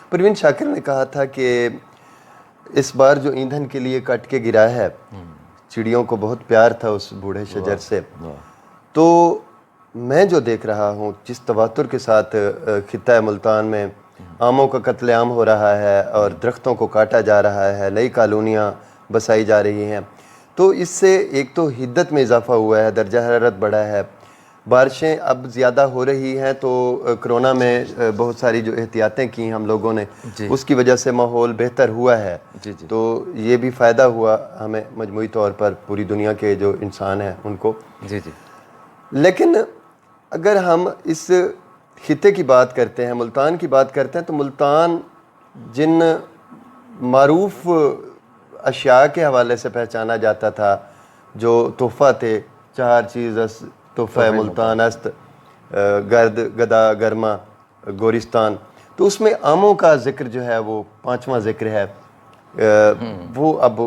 پروین شاکر نے کہا تھا کہ اس بار جو ایندھن کے لیے کٹ کے گرا ہے، چڑیوں کو بہت پیار تھا اس بوڑھے شجر سے. تو میں جو دیکھ رہا ہوں جس تواتر کے ساتھ خطہ ملتان میں آموں کا قتل عام ہو رہا ہے اور درختوں کو کاٹا جا رہا ہے، نئی کالونیاں بسائی جا رہی ہیں، تو اس سے ایک تو حدت میں اضافہ ہوا ہے، درجہ حرارت بڑھا ہے، بارشیں اب زیادہ ہو رہی ہیں. تو کرونا میں بہت ساری جو احتیاطیں کی ہم لوگوں نے، اس کی وجہ سے ماحول بہتر ہوا ہے. تو یہ بھی فائدہ ہوا ہمیں مجموعی طور پر، پوری دنیا کے جو انسان ہیں ان کو. لیکن اگر ہم اس خطے کی بات کرتے ہیں، ملتان کی بات کرتے ہیں، تو ملتان جن معروف اشیاء کے حوالے سے پہچانا جاتا تھا، جو تحفہ تھے، 4 چیز تحفہ ملتان است، گرد گدا گرما گورستان، تو اس میں آموں کا ذکر جو ہے وہ 5واں ذکر ہے. وہ اب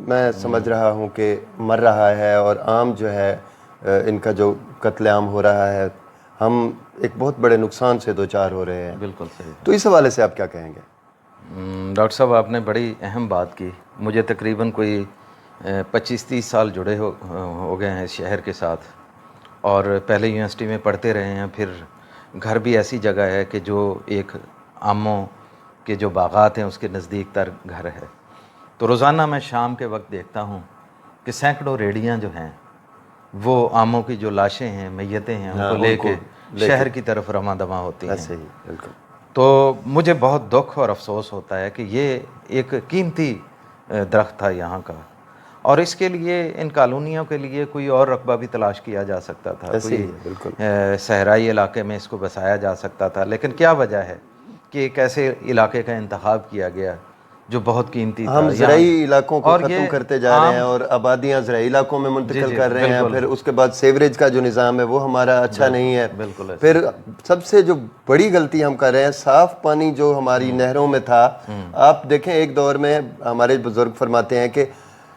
میں سمجھ رہا ہوں کہ مر رہا ہے، اور آم جو ہے ان کا جو قتل عام ہو رہا ہے، ہم ایک بہت بڑے نقصان سے دوچار ہو رہے ہیں. بالکل صحیح. تو اس حوالے سے آپ کیا کہیں گے؟ ڈاکٹر صاحب آپ نے بڑی اہم بات کی. مجھے تقریباً کوئی 25-30 سال جڑے ہو گئے ہیں اس شہر کے ساتھ، اور پہلے یونیورسٹی میں پڑھتے رہے ہیں، پھر گھر بھی ایسی جگہ ہے کہ جو ایک آموں کے جو باغات ہیں اس کے نزدیک تر گھر ہے. تو روزانہ میں شام کے وقت دیکھتا ہوں کہ سینکڑوں ریڑیاں جو ہیں وہ آموں کی جو لاشیں ہیں، میتیں ہیں، ان کو لے کے شہر کی طرف رواں دواں ہوتی ہیں. تو مجھے بہت دکھ اور افسوس ہوتا ہے کہ یہ ایک قیمتی درخت تھا یہاں کا، اور اس کے لیے ان کالونیوں کے لیے کوئی اور رقبہ بھی تلاش کیا جا سکتا تھا، کوئی صحرائی علاقے میں اس کو بسایا جا سکتا تھا. لیکن کیا وجہ ہے کہ ایک ایسے علاقے کا انتخاب کیا گیا جو بہت قیمتی تھا؟ ہم زرعی علاقوں کو ختم کرتے جا رہے ہیں اور آبادیاں زرعی علاقوں میں منتقل کر رہے ہیں. پھر اس کے بعد سیوریج کا جو نظام ہے وہ ہمارا اچھا نہیں ہے. پھر سب سے جو بڑی غلطی ہم کر رہے ہیں، صاف پانی جو ہماری نہروں میں تھا، آپ دیکھیں ایک دور میں ہمارے بزرگ فرماتے ہیں کہ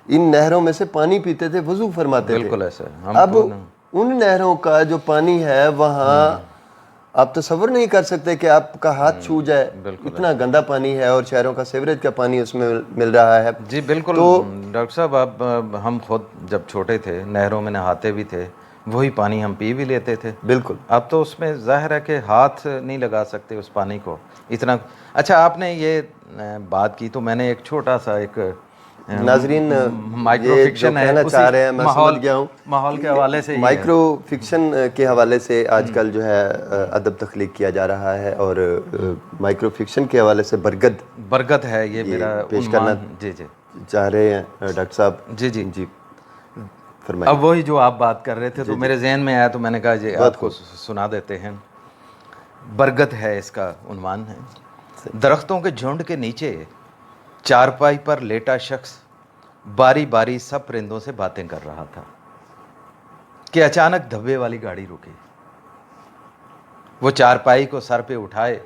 ان نہروں میں سے پانی پیتے تھے، وضو فرماتے تھے. اب ان نہروں کا جو پانی ہے وہاں آپ تصور نہیں کر سکتے کہ آپ کا ہاتھ چھو جائے، اتنا گندا پانی ہے، اور شہروں کا سیوریج کا پانی اس میں مل رہا ہے. جی بالکل ڈاکٹر صاحب. اب ہم خود جب چھوٹے تھے نہروں میں نہاتے بھی تھے، وہی پانی ہم پی بھی لیتے تھے. بالکل. اب تو اس میں ظاہر ہے کہ ہاتھ نہیں لگا سکتے اس پانی کو اتنا. اچھا، آپ نے یہ بات کی تو میں نے ایک چھوٹا سا ایک ناظرین مائکرو یہ جو فکشن ہے کہنا چاہ رہے ہیں میں سمجھ گیا ہوں. ماحول کے حوالے سے مائکرو فکشن کے حوالے سے آج کل جو ہے ادب تخلیق کیا جا رہا ہے، اور مائکرو فکشن کے حوالے سے برگد ہے یہ میرا پیش کرنا چاہ رہے ہیں ڈاکٹر صاحب. جی فرمائیں. اب وہی جو آپ بات کر رہے تھے تو میرے ذہن میں آیا تو میں نے کہا جی آپ کو سنا دیتے ہیں. برگد ہے اس کا عنوان ہے. درختوں کے جھنڈ کے نیچے چارپائی پر لیٹا شخص باری باری سب پرندوں سے باتیں کر رہا تھا کہ اچانک دھبے والی گاڑی رکی. وہ چارپائی کو سر پہ اٹھائے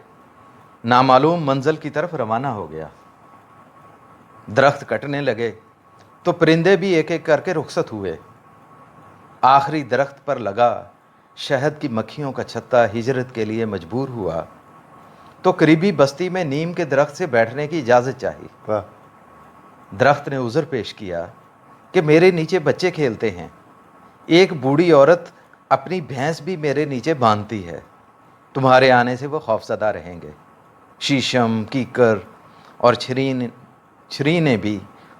نامعلوم منزل کی طرف روانہ ہو گیا. درخت کٹنے لگے تو پرندے بھی ایک ایک کر کے رخصت ہوئے. آخری درخت پر لگا شہد کی مکھیوں کا چھتا ہجرت کے لیے مجبور ہوا تو قریبی بستی میں نیم کے درخت سے بیٹھنے کی اجازت چاہی. درخت نے عذر پیش کیا کہ میرے نیچے بچے کھیلتے ہیں، ایک بوڑھی عورت اپنی بھینس بھی میرے نیچے باندھتی ہے، تمہارے آنے سے وہ خوفزدہ رہیں گے. شیشم، کیکر اور چھری نے بھی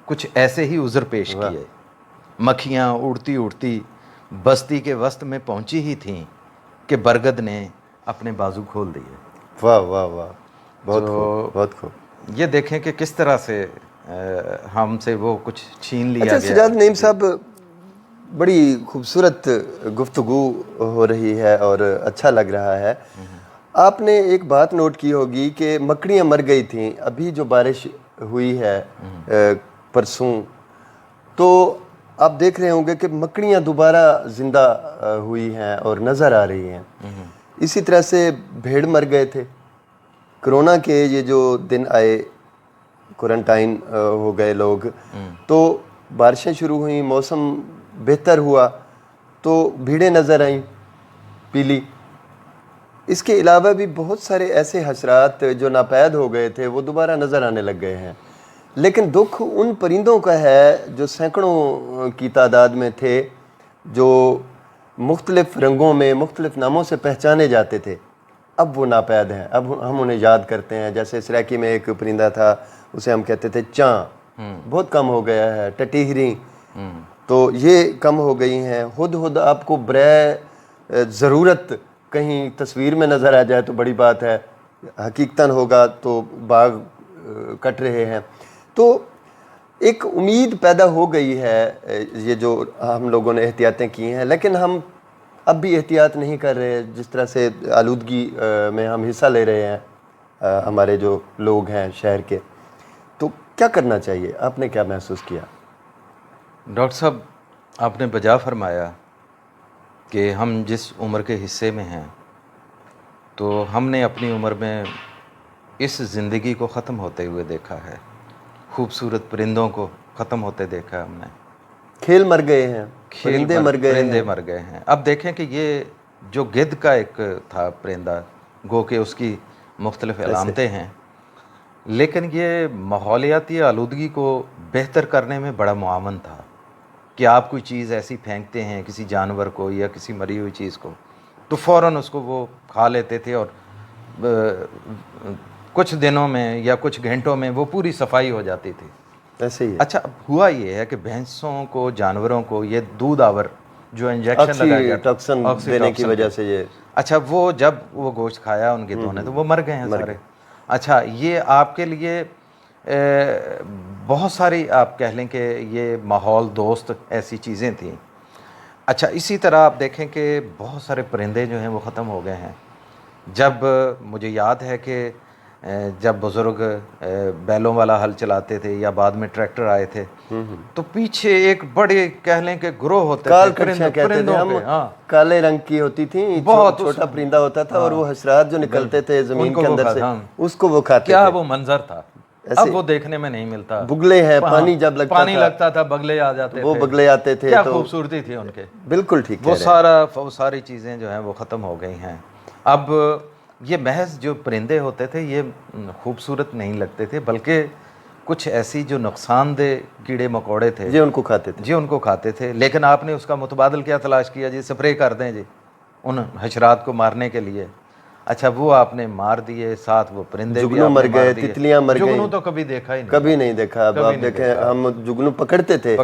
کچھ ایسے ہی عذر پیش کیے. مکھیاں اڑتی اڑتی بستی کے وسط میں پہنچی ہی تھیں کہ برگد نے اپنے بازو کھول دیے. واہ واہ واہ، بہت خوب بہت خوب. یہ دیکھیں کہ کس طرح سے ہم سے وہ کچھ چھین لیا گیا. اچھا سجاد نعیم صاحب، بڑی خوبصورت گفتگو ہو رہی ہے اور اچھا لگ رہا ہے. آپ نے ایک بات نوٹ کی ہوگی کہ مکڑیاں مر گئی تھیں. ابھی جو بارش ہوئی ہے پرسوں، تو آپ دیکھ رہے ہوں گے کہ مکڑیاں دوبارہ زندہ ہوئی ہیں اور نظر آ رہی ہیں. اسی طرح سے بھیڑ مر گئے تھے. کرونا کے یہ جو دن آئے، کوارنٹائن ہو گئے لوگ، تو بارشیں شروع ہوئیں، موسم بہتر ہوا تو بھیڑیں نظر آئیں پیلی. اس کے علاوہ بھی بہت سارے ایسے حشرات جو ناپید ہو گئے تھے وہ دوبارہ نظر آنے لگ گئے ہیں، لیکن دکھ ان پرندوں کا ہے جو سینکڑوں کی تعداد میں تھے، جو مختلف رنگوں میں مختلف ناموں سے پہچانے جاتے تھے، اب وہ ناپید ہیں، اب ہم انہیں یاد کرتے ہیں۔ جیسے سریکی میں ایک پرندہ تھا، اسے ہم کہتے تھے چاں، بہت کم ہو گیا ہے۔ ٹٹیہری، تو یہ کم ہو گئی ہیں۔ ہدہد آپ کو برے ضرورت کہیں تصویر میں نظر آ جائے تو بڑی بات ہے، حقیقتاً ہوگا تو باغ کٹ رہے ہیں۔ تو ایک امید پیدا ہو گئی ہے، یہ جو ہم لوگوں نے احتیاطیں کی ہیں، لیکن ہم اب بھی احتیاط نہیں کر رہے۔ جس طرح سے آلودگی میں ہم حصہ لے رہے ہیں، ہمارے جو لوگ ہیں شہر کے، تو کیا کرنا چاہیے؟ آپ نے کیا محسوس کیا؟ ڈاکٹر صاحب، آپ نے بجا فرمایا کہ ہم جس عمر کے حصے میں ہیں تو ہم نے اپنی عمر میں اس زندگی کو ختم ہوتے ہوئے دیکھا ہے، خوبصورت پرندوں کو ختم ہوتے دیکھا ہے ہم نے، کھیل مر گئے ہیں، پرندے مر گئے پرندے ہیں۔ مر گئے ہیں۔ اب دیکھیں کہ یہ جو گدھ کا ایک تھا پرندہ، گو کہ اس کی مختلف علامتیں ہیں، لیکن یہ ماحولیاتی آلودگی کو بہتر کرنے میں بڑا معاون تھا کہ آپ کوئی چیز ایسی پھینکتے ہیں کسی جانور کو یا کسی مری ہوئی چیز کو تو فوراً اس کو وہ کھا لیتے تھے، اور کچھ دنوں میں یا کچھ گھنٹوں میں وہ پوری صفائی ہو جاتی تھی۔ ایسے ہی ہے۔ اچھا، اب ہوا یہ ہے کہ بھینسوں کو، جانوروں کو یہ دودھ آور جو انجیکشن لگایا گیا تھا ٹاکسن دینے کی وجہ سے یہ، اچھا، وہ جب وہ گوشت کھایا ان گدھوں نے تو وہ مر گئے ہیں سارے۔ اچھا، یہ آپ کے لیے بہت ساری آپ کہہ لیں کہ یہ ماحول دوست ایسی چیزیں تھیں۔ اچھا، اسی طرح آپ دیکھیں کہ بہت سارے پرندے جو ہیں وہ ختم ہو گئے ہیں۔ جب مجھے یاد ہے کہ جب بزرگ بیلوں والا ہل چلاتے تھے یا بعد میں ٹریکٹر آئے تھے تو پیچھے ایک بڑے کہہ لیں کہ گروہ ہوتے تھے پرندوں کے، ہاں، کالے رنگ کی ہوتی تھی، بہت چھوٹا پرندہ ہوتا تھا، اور وہ حشرات جو نکلتے تھے زمین کے اندر سے اس کو وہ کھاتے تھے۔ کیا وہ منظر تھا، اب وہ دیکھنے میں نہیں ملتا۔ بگلے ہیں، پانی جب لگتا تھا بگلے آ جاتے تھے، وہ بگلے آتے تھے، کیا خوبصورتی تھی ان کے۔ بالکل ٹھیک ہے، وہ ساری چیزیں جو ہیں وہ ختم ہو گئی ہیں۔ اب یہ محض جو پرندے ہوتے تھے یہ خوبصورت نہیں لگتے تھے، بلکہ کچھ ایسی جو نقصان دہ کیڑے مکوڑے تھے جی ان کو کھاتے تھے، جی ان کو کھاتے تھے۔ لیکن آپ نے اس کا متبادل کیا تلاش کیا؟ جی سپرے کر دیں جی ان حشرات کو مارنے کے لیے۔ اچھا، وہ آپ نے مار دیے، ساتھ وہ پرندے بھی جگنو مر گئے، تتلیاں مر گئیں۔ جگنو تو کبھی دیکھا ہی نہیں، کبھی نہیں دیکھا۔ اب آپ دیکھیں، ہم جگنو پکڑتے تھے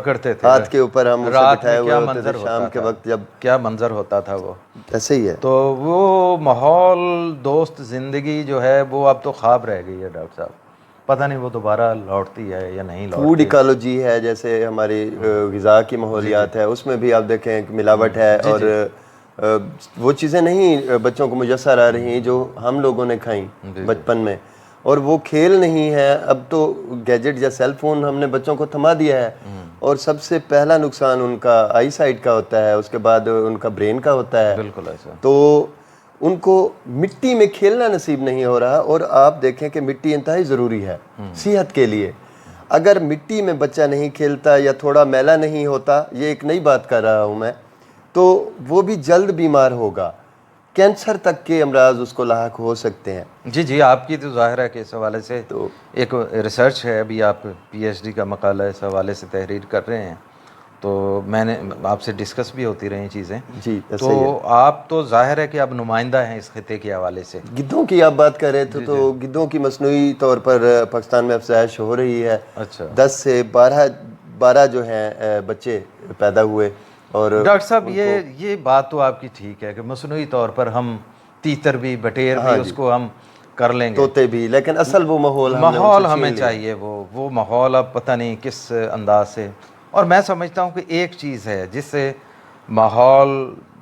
ہاتھ کے اوپر، ہم اسے بٹھائے ہوئے ہوتے تھے، شام کے وقت جب کیا منظر ہوتا تھا وہ۔ ایسے ہی ہے۔ تو وہ ماحول دوست زندگی جو ہے وہ اب تو خواب رہ گئی ہے ڈاکٹر صاحب، پتہ نہیں وہ دوبارہ لوٹتی ہے یا نہیں لوٹتی۔ فوڈ ایکالوجی ہے، جیسے ہماری غذا کی ماحولیات ہے، اس میں بھی آپ دیکھیں کہ ملاوٹ ہے، اور وہ چیزیں نہیں بچوں کو میسر آ رہی ہیں جو ہم لوگوں نے کھائیں بچپن میں، اور وہ کھیل نہیں ہے۔ اب تو گیجٹ یا سیل فون ہم نے بچوں کو تھما دیا ہے، اور سب سے پہلا نقصان ان کا آئی سائٹ کا ہوتا ہے، اس کے بعد ان کا برین کا ہوتا ہے۔ بالکل ایسا۔ تو ان کو مٹی میں کھیلنا نصیب نہیں ہو رہا، اور آپ دیکھیں کہ مٹی انتہائی ضروری ہے صحت کے لیے۔ اگر مٹی میں بچہ نہیں کھیلتا یا تھوڑا میلا نہیں ہوتا، یہ ایک نئی بات کر رہا ہوں میں، تو وہ بھی جلد بیمار ہوگا، کینسر تک کے امراض اس کو لاحق ہو سکتے ہیں۔ جی جی، آپ کی تو ظاہر ہے کہ اس حوالے سے ایک ریسرچ ہے، ابھی آپ پی ایچ ڈی کا مقالہ اس حوالے سے تحریر کر رہے ہیں، تو میں نے آپ سے ڈسکس بھی ہوتی رہی چیزیں۔ جی، تو آپ تو ظاہر ہے کہ اب نمائندہ ہیں اس خطے کے حوالے سے۔ گدھوں کی آپ بات کر رہے تھے، تو گدھوں کی مصنوعی طور پر پاکستان میں افزائش ہو رہی ہے۔ اچھا، 10 سے 12 جو ہیں بچے پیدا ہوئے۔ اور ڈاکٹر صاحب یہ بات تو آپ کی ٹھیک ہے کہ مصنوعی طور پر ہم تیتر بھی، بٹیر بھی اس کو ہم کر لیں گے، طوطے بھی، لیکن اصل وہ ماحول ہمیں چاہیے، وہ ماحول اب پتہ نہیں کس انداز سے۔ اور میں سمجھتا ہوں کہ ایک چیز ہے جس سے ماحول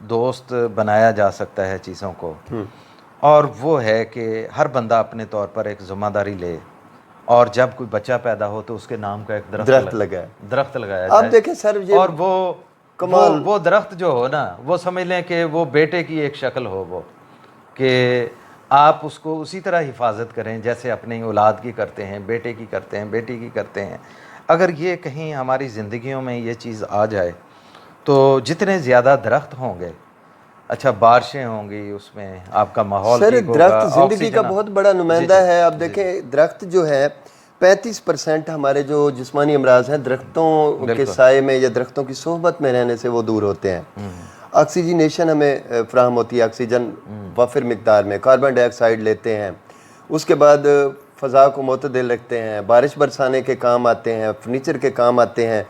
دوست بنایا جا سکتا ہے چیزوں کو، اور وہ ہے کہ ہر بندہ اپنے طور پر ایک ذمہ داری لے، اور جب کوئی بچہ پیدا ہو تو اس کے نام کا ایک درخت لگایا جائے۔ آپ دیکھیں سر، اور وہ درخت جو ہو نا، وہ سمجھ لیں کہ وہ بیٹے کی ایک شکل ہو، وہ کہ آپ اس کو اسی طرح حفاظت کریں جیسے اپنی اولاد کی کرتے ہیں، بیٹے کی کرتے ہیں، بیٹی کی کرتے ہیں۔ اگر یہ کہیں ہماری زندگیوں میں یہ چیز آ جائے تو جتنے زیادہ درخت ہوں گے اچھا بارشیں ہوں گی اس میں، آپ کا ماحول سر ٹھیک ہوگا، درخت زندگی کا بہت بڑا نمائندہ ہے. آپ دیکھیں درخت جو ہے 35% ہمارے جو جسمانی امراض ہیں درختوں کے سائے میں یا درختوں کی صحبت میں رہنے سے وہ دور ہوتے ہیں. آکسیجنیشن ہمیں فراہم ہوتی ہے، آکسیجن وافر مقدار میں، کاربن ڈائی آکسائڈ لیتے ہیں، اس کے بعد فضا کو معتدل رکھتے ہیں، بارش برسانے کے کام آتے ہیں، فرنیچر کے کام آتے ہیں.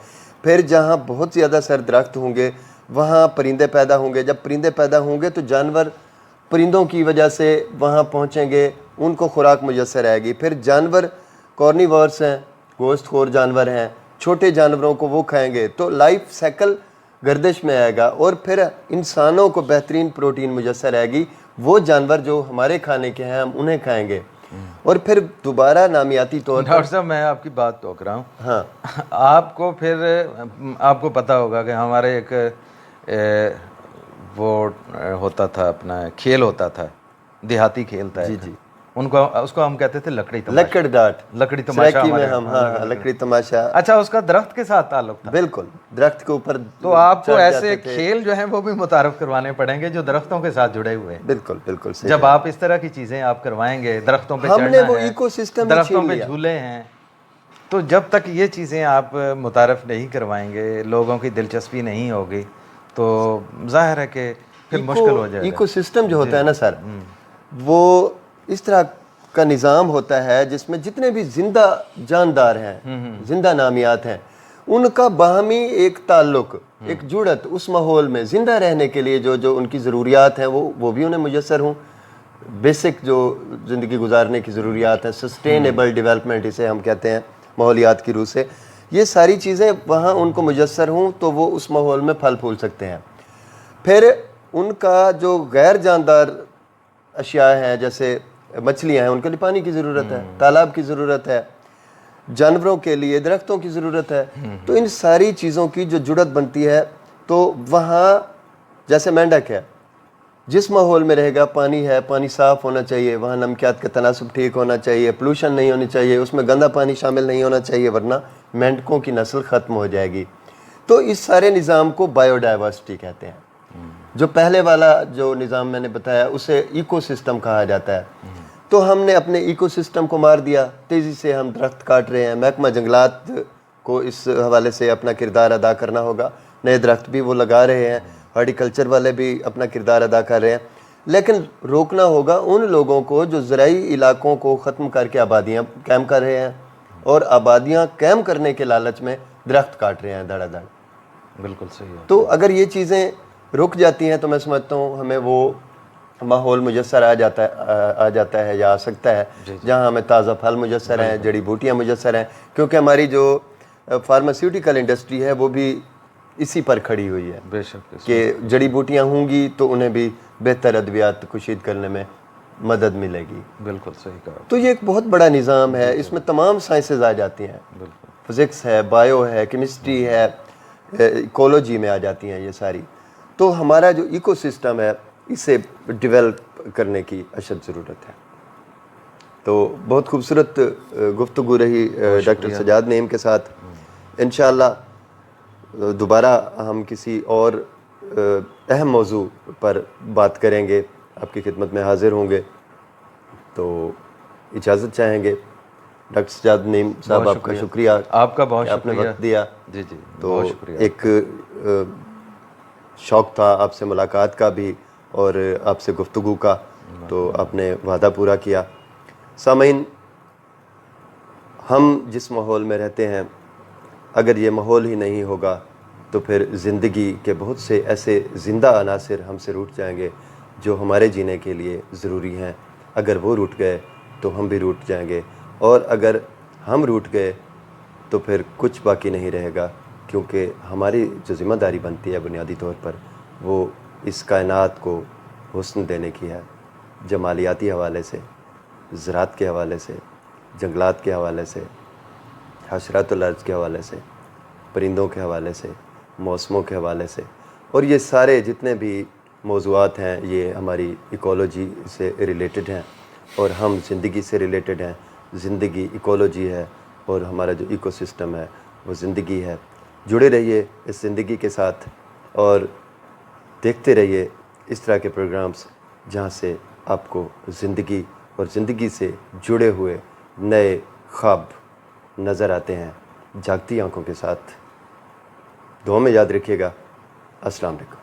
پھر جہاں بہت زیادہ سر درخت ہوں گے وہاں پرندے پیدا ہوں گے، جب پرندے پیدا ہوں گے تو جانور پرندوں کی وجہ سے وہاں پہنچیں گے، ان کو خوراک میسر آئے گی. پھر جانور کارنیورس ہیں، گوشت خور جانور ہیں، چھوٹے جانوروں کو وہ کھائیں گے، تو لائف سائیکل گردش میں آئے گا. اور پھر انسانوں کو بہترین پروٹین میسر آئے گی، وہ جانور جو ہمارے کھانے کے ہیں ہم انہیں کھائیں گے. اور پھر دوبارہ نامیاتی طور پر ڈاکٹر صاحب میں آپ کی بات ٹوک رہا ہوں. ہاں آپ کو پھر آپ کو پتہ ہوگا کہ ہمارے ایک وہ ہوتا تھا اپنا کھیل ہوتا تھا، دیہاتی کھیل تھا جی ایک، جی اس کو ہم کہتے تھے لکڑی تماشا. لکڑ ڈاٹ، لکڑی تماشا سرائکی میں ہمارے، ہم، ہاں لکڑی تماشا. اچھا اس کا درخت کے ساتھ تعلق تھا. بالکل درخت کے اوپر تو آپ کو چڑھ ایسے جاتے تھے. کھیل جو ہیں وہ بھی متعارف کروانے پڑیں گے جو درختوں کے ساتھ جڑے ہوئے ہیں. بالکل بالکل صحیح. جب آپ اس طرح کی چیزیں آپ کروائیں گے، درختوں پہ ہم نے چڑھنا وہ ہے، ایکو سسٹم ہی درختوں چھین پہ لیا. جھولے ہیں، تو جب تک یہ چیزیں آپ متعارف نہیں کروائیں گے، لوگوں کی دلچسپی نہیں ہوگی، تو ظاہر ہے کہ پھر مشکل ہو جائے گا. ایکو سسٹم جو ہوتا ہے نا سر، وہ اس طرح کا نظام ہوتا ہے جس میں جتنے بھی زندہ جاندار ہیں، زندہ نامیات ہیں، ان کا باہمی ایک تعلق، ایک جڑت اس ماحول میں زندہ رہنے کے لیے جو ان کی ضروریات ہیں وہ بھی انہیں میسر ہوں. بیسک جو زندگی گزارنے کی ضروریات ہیں، سسٹینیبل ڈیولپمنٹ اسے ہم کہتے ہیں ماحولیات کی روح سے، یہ ساری چیزیں وہاں ان کو میسر ہوں تو وہ اس ماحول میں پھل پھول سکتے ہیں. پھر ان کا جو غیر جاندار اشیاء ہیں جیسے مچھلیاں ہیں، ان کے لیے پانی کی ضرورت ہے، تالاب کی ضرورت ہے، جانوروں کے لیے درختوں کی ضرورت ہے. تو ان ساری چیزوں کی جو جڑت بنتی ہے تو وہاں جیسے مینڈک ہے، جس ماحول میں رہے گا پانی ہے، پانی صاف ہونا چاہیے، وہاں نمکیات کا تناسب ٹھیک ہونا چاہیے، پولوشن نہیں ہونی چاہیے، اس میں گندا پانی شامل نہیں ہونا چاہیے، ورنہ مینڈکوں کی نسل ختم ہو جائے گی. تو اس سارے نظام کو بائیو ڈائیورسٹی کہتے ہیں. جو پہلے والا جو نظام میں نے بتایا اسے ایکو سسٹم کہا جاتا ہے. تو ہم نے اپنے ایکو سسٹم کو مار دیا، تیزی سے ہم درخت کاٹ رہے ہیں. محکمہ جنگلات کو اس حوالے سے اپنا کردار ادا کرنا ہوگا، نئے درخت بھی وہ لگا رہے ہیں، ہارٹیکلچر والے بھی اپنا کردار ادا کر رہے ہیں. لیکن روکنا ہوگا ان لوگوں کو جو زرعی علاقوں کو ختم کر کے آبادیاں قائم کر رہے ہیں اور آبادیاں قائم کرنے کے لالچ میں درخت کاٹ رہے ہیں دھڑا دھڑ. بالکل صحیح ہے. تو اگر یہ چیزیں رک جاتی ہیں تو میں سمجھتا ہوں ہمیں وہ ماحول میسر آ جاتا ہے یا آ سکتا ہے جہاں ہمیں تازہ پھل میسر ہیں، جڑی بوٹیاں میسر ہیں. کیونکہ ہماری جو فارماسیوٹیکل انڈسٹری ہے وہ بھی اسی پر کھڑی ہوئی ہے بے شک کہ جڑی بوٹیاں ہوں گی تو انہیں بھی بہتر ادویات کشید کرنے میں مدد ملے گی. بالکل صحیح کہا. تو یہ ایک بہت بڑا نظام ہے، اس میں تمام سائنسز آ جاتی ہیں، فزکس ہے، بائیو ہے، کیمسٹری ہے، ایکولوجی میں آ جاتی ہیں یہ ساری. تو ہمارا جو ایکو سسٹم ہے اسے ڈیولپ کرنے کی اشد ضرورت ہے. تو بہت خوبصورت گفتگو رہی ڈاکٹر سجاد نعیم کے ساتھ. انشاءاللہ دوبارہ ہم کسی اور اہم موضوع پر بات کریں گے، آپ کی خدمت میں حاضر ہوں گے. تو اجازت چاہیں گے. ڈاکٹر سجاد نعیم صاحب آپ کا شکریہ، آپ کا بہت آپ نے وقت دیا. جی جی تو بہت شکریہ. ایک شوق تھا آپ سے ملاقات کا بھی اور آپ سے گفتگو کا، تو آپ نے وعدہ پورا کیا. سامعین، ہم جس ماحول میں رہتے ہیں اگر یہ ماحول ہی نہیں ہوگا تو پھر زندگی کے بہت سے ایسے زندہ عناصر ہم سے روٹ جائیں گے جو ہمارے جینے کے لیے ضروری ہیں. اگر وہ روٹ گئے تو ہم بھی روٹ جائیں گے، اور اگر ہم روٹ گئے تو پھر کچھ باقی نہیں رہے گا. کیونکہ ہماری جو ذمہ داری بنتی ہے بنیادی طور پر وہ اس کائنات کو حسن دینے کی ہے، جمالیاتی حوالے سے، زراعت کے حوالے سے، جنگلات کے حوالے سے، حشرات الارض کے حوالے سے، پرندوں کے حوالے سے، موسموں کے حوالے سے. اور یہ سارے جتنے بھی موضوعات ہیں یہ ہماری ایکولوجی سے ریلیٹڈ ہیں اور ہم زندگی سے ریلیٹڈ ہیں. زندگی ایکولوجی ہے اور ہمارا جو ایکو سسٹم ہے وہ زندگی ہے. جڑے رہیے اس زندگی کے ساتھ اور دیکھتے رہیے اس طرح کے پروگرامز جہاں سے آپ کو زندگی اور زندگی سے جڑے ہوئے نئے خواب نظر آتے ہیں جاگتی آنکھوں کے ساتھ. دعا میں یاد رکھیے گا. السلام علیکم.